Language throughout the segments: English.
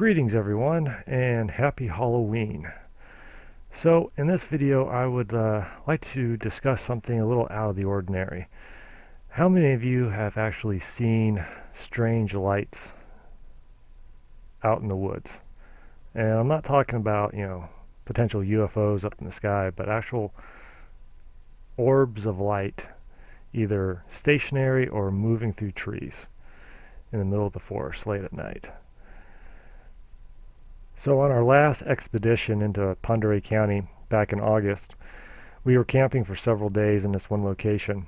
Greetings everyone and happy Halloween. So in this video I would like to discuss something a little out of the ordinary. How many of you have actually seen strange lights out in the woods? And I'm not talking about, potential UFOs up in the sky, but actual orbs of light, either stationary or moving through trees in the middle of the forest late at night. So on our last expedition into Oreille County back in August, we were camping for several days in this one location.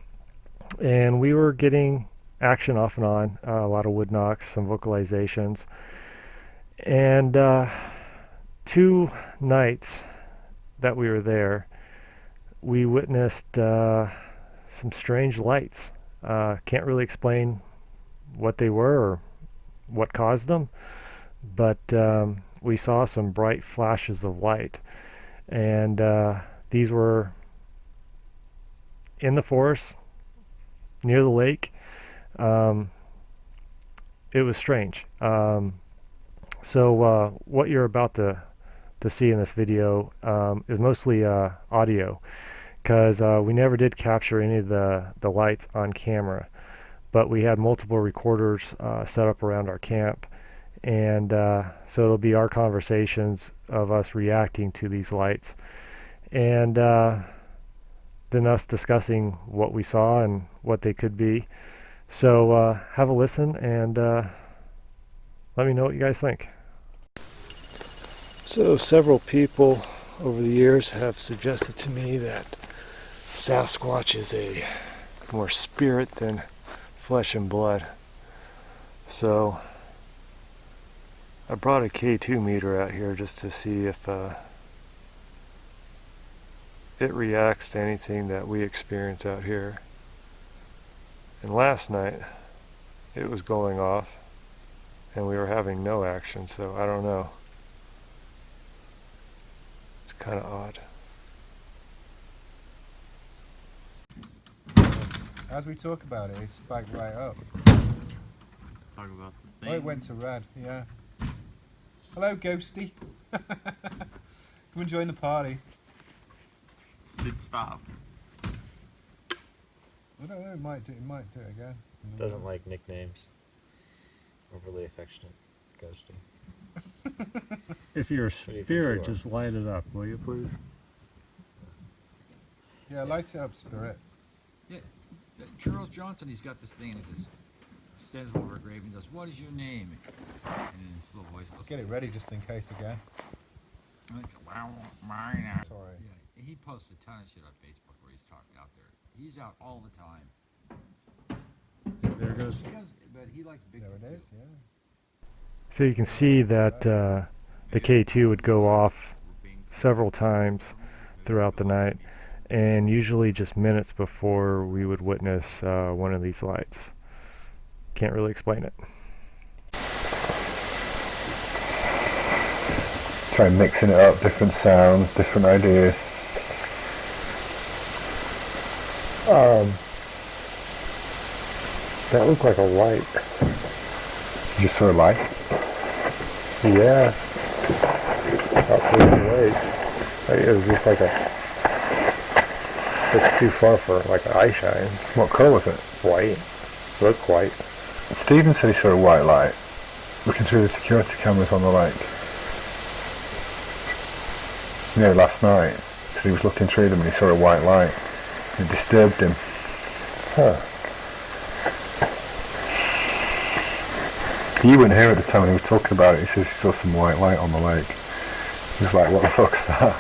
And we were getting action off and on, a lot of wood knocks, some vocalizations. And 2 nights that we were there, we witnessed some strange lights. Can't really explain what they were or what caused them, but we saw some bright flashes of light, and these were in the forest near the lake. It was strange. So what you're about to see in this video is mostly audio, because we never did capture any of the lights on camera, but we had multiple recorders set up around our camp. And so it'll be our conversations of us reacting to these lights, and then us discussing what we saw and what they could be. So have a listen and let me know what you guys think. So several people over the years have suggested to me that Sasquatch is a more spirit than flesh and blood. So I brought a K2 meter out here just to see if it reacts to anything that we experience out here. And last night it was going off and we were having no action, so I don't know. It's kind of odd. As we talk about it, it spiked right up. Talk about the thing. Oh, it went to red, yeah. Hello, Ghosty. Come and join the party. It stopped. I don't know, it might do it again. Doesn't like nicknames. Overly affectionate. Ghosty. If you're a What do you think spirit, you are? just light it up, will you please? Yeah, light it up, spirit. Yeah, Charles Johnson, he's got this thing, and it says, stands over a grave and goes, "What is your name?" And in his little voice goes, Get it ready just in case again. I'm like, "Wow, mine." Sorry. Yeah, he posts a ton of shit on Facebook where he's talking out there. He's out all the time. There it goes. But he likes big. There it is, yeah. So you can see that the K2 would go off several times throughout the night, and usually just minutes before we would witness one of these lights. Can't really explain it. Try mixing it up, different sounds, different ideas. That looked like a light. You just saw a light. Yeah. Up through the lake. It was just like it's too far for like an eye shine. What colour was it? White. Looked white. Stephen said he saw a white light looking through the security cameras on the lake. Last night. So he was looking through them and he saw a white light. It disturbed him. Huh. You weren't here at the time when he was talking about it. He says he saw some white light on the lake. He was like, what the fuck's that?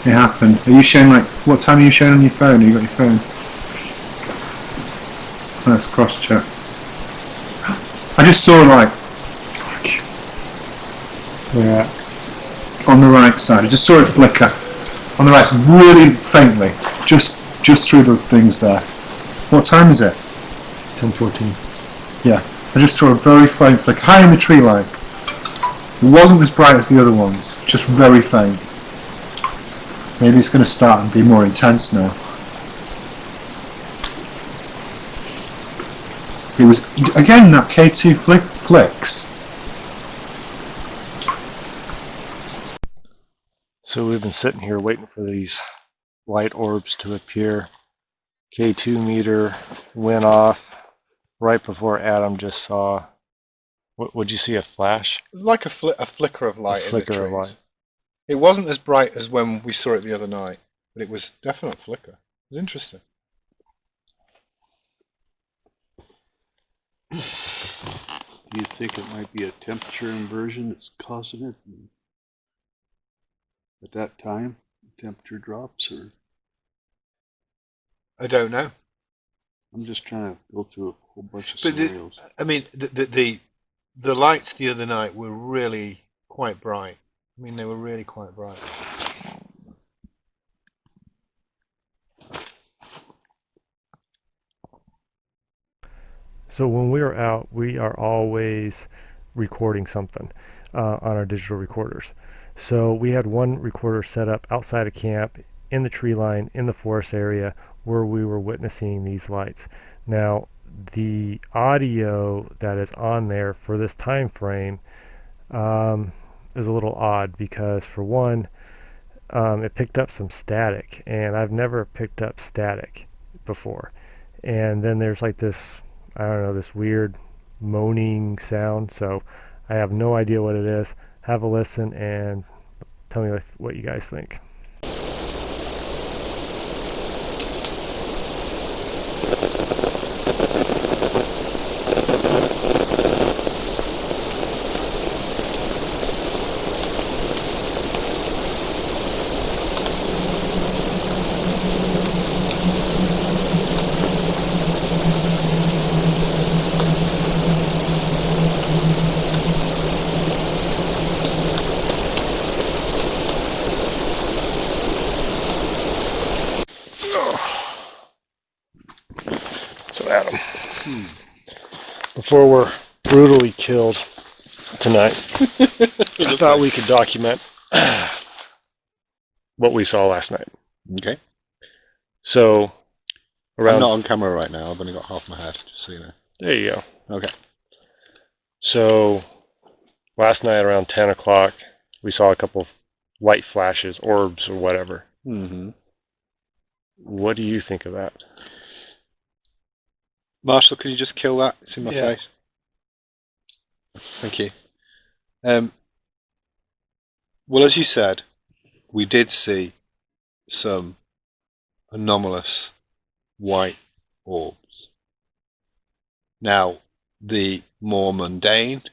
It happened. Are you showing what time are you showing on your phone? You got your phone? Let's cross check. I just saw Yeah. on the right side. I just saw it flicker on the right, really faintly, just through the things there. What time is it? 10:14. Yeah, I just saw a very faint flicker, high in the tree line. It wasn't as bright as the other ones, just very faint. Maybe it's going to start and be more intense now. It was, again, that K2 flicks. So we've been sitting here waiting for these light orbs to appear. K2 meter went off right before Adam just saw. Would you see a flash? Like a flicker of light in the flicker of trees. light. It wasn't as bright as when we saw it the other night, but it was definitely a flicker. It was interesting. Do you think it might be a temperature inversion that's causing it? And at that time, the temperature drops, or I don't know. I'm just trying to go through a whole bunch of But scenarios. the lights the other night were really quite bright. I mean, they were really quite bright. So when we are out, we are always recording something on our digital recorders. So we had one recorder set up outside of camp, in the tree line, in the forest area, where we were witnessing these lights. Now, the audio that is on there for this time frame is a little odd because, for one, it picked up some static, and I've never picked up static before. And then there's like this, I don't know, this weird moaning sound. So I have no idea what it is. Have a listen and tell me what you guys think. So Adam, before we're brutally killed tonight, I thought we could document what we saw last night. Okay. So, around... I'm not on camera right now. I've only got half my head, just so you know. There you go. Okay. So, last night around 10 o'clock, we saw a couple of light flashes, orbs or whatever. Mm-hmm. What do you think of that? Marshall, could you just kill that? It's in my Yeah. face. Thank you. Well, as you said, we did see some anomalous white orbs. Now, the more mundane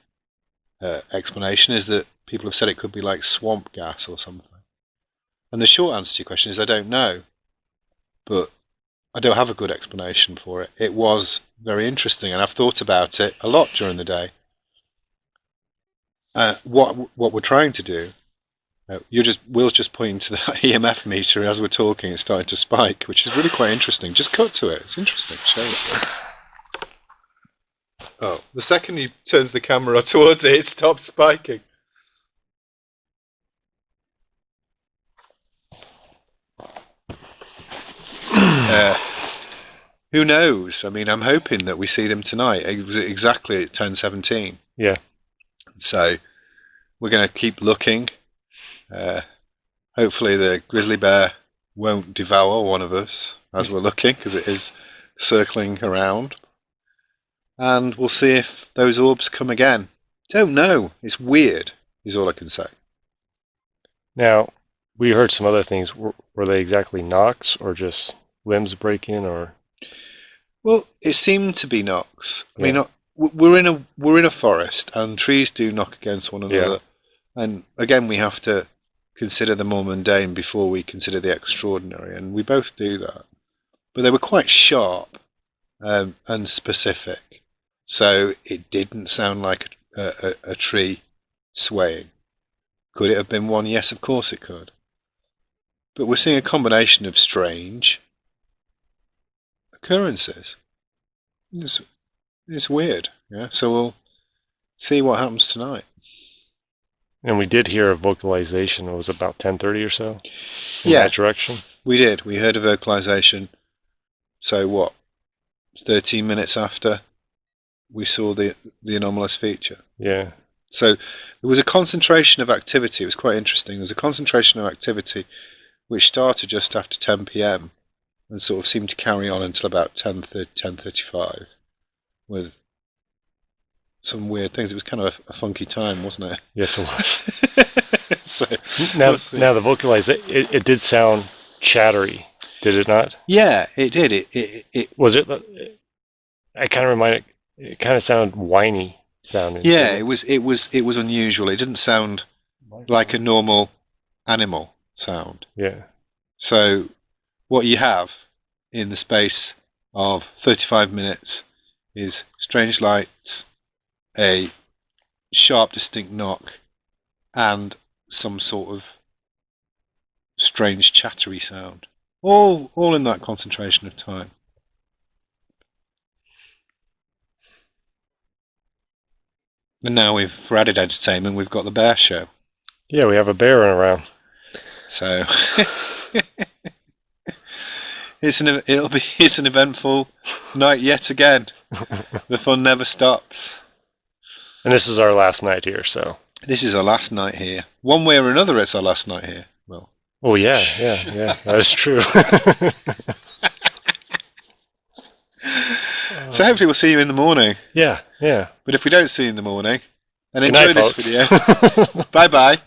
explanation is that people have said it could be like swamp gas or something. And the short answer to your question is I don't know. But I don't have a good explanation for it. It was very interesting, and I've thought about it a lot during the day. What we're trying to do, Will's just pointing to the EMF meter as we're talking. It's starting to spike, which is really quite interesting. Just cut to it. It's interesting. Show it. Oh, the second he turns the camera towards it, it stops spiking. Who knows? I mean, I'm hoping that we see them tonight. It was exactly at 10:17. Yeah. So we're going to keep looking. Hopefully the grizzly bear won't devour one of us as we're looking, because it is circling around. And we'll see if those orbs come again. Don't know. It's weird, is all I can say. Now, we heard some other things. Were they exactly knocks or just limbs breaking or... Well, it seemed to be knocks. I Yeah. mean, we're in a forest, and trees do knock against one another. Yeah. And again, we have to consider the more mundane before we consider the extraordinary, and we both do that. But they were quite sharp and specific, so it didn't sound like a tree swaying. Could it have been one? Yes, of course it could. But we're seeing a combination of strange occurrences. It's weird, yeah. So we'll see what happens tonight. And we did hear a vocalization. It was about 10:30 or so in Yeah. that direction. We did. We heard a vocalization. So what? 13 minutes after we saw the anomalous feature. Yeah. So there was a concentration of activity. It was quite interesting. There was a concentration of activity which started just after 10 p.m. and sort of seemed to carry on until about 10:35 with some weird things. It was kind of a funky time, wasn't it? Yes, it was. So, now the vocalize, it did sound chattery, did it not? yeah, it did. It Was it? I kind of reminded. It kind of sounded whiny sounding. yeah, it was unusual. It didn't sound like a normal animal sound. Yeah. So what you have in the space of 35 minutes is strange lights, a sharp, distinct knock, and some sort of strange, chattery sound. All in that concentration of time. And now for added entertainment, we've got the bear show. Yeah, we have a bear running around. So it's an eventful night yet again. The fun never stops. And this is our last night here, so. This is our last night here. One way or another, it's our last night here. Well. Oh yeah, that is true. So hopefully we'll see you in the morning. Yeah. But if we don't see you in the morning, then Good enjoy night, this folks. video. Bye bye.